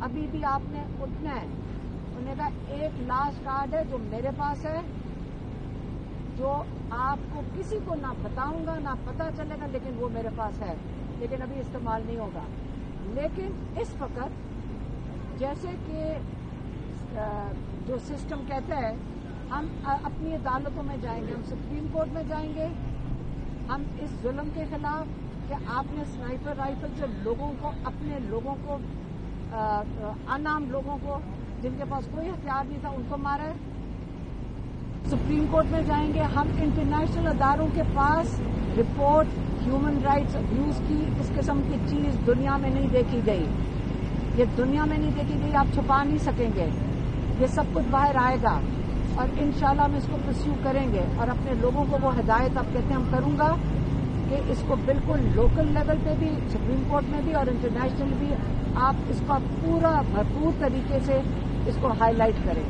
ابھی بھی آپ نے اٹھنا ہے. انہوں نے کہا ایک لاسٹ کارڈ ہے جو میرے پاس ہے, جو آپ کو کسی کو نہ بتاؤں گا نہ پتہ چلے گا, لیکن وہ میرے پاس ہے, لیکن ابھی استعمال نہیں ہوگا. لیکن اس وقت جیسے کہ جو سسٹم کہتا ہے, ہم اپنی عدالتوں میں جائیں گے, ہم سپریم کورٹ میں جائیں گے, ہم اس ظلم کے خلاف کہ آپ نے سنائپر رائفل سے لوگوں کو, اپنے لوگوں کو, انعام لوگوں کو جن کے پاس کوئی ہتھیار نہیں تھا ان کو مارا ہے. سپریم کورٹ میں جائیں گے, ہم انٹرنیشنل اداروں کے پاس رپورٹ ہیومن رائٹس ابیوز کی اس قسم کی چیز دنیا میں نہیں دیکھی گئی. یہ دنیا میں نہیں دیکھی گئی, آپ چھپا نہیں سکیں گے, یہ سب کچھ باہر آئے گا اور انشاءاللہ ہم اس کو پرسیو کریں گے. اور اپنے لوگوں کو وہ ہدایت آپ کہتے ہیں ہم کروں گا کہ اس کو بالکل لوکل لیول پہ بھی, سپریم کورٹ میں بھی اور انٹرنیشنل بھی آپ اس کا پورا بھرپور طریقے سے اس کو ہائی لائٹ کریں.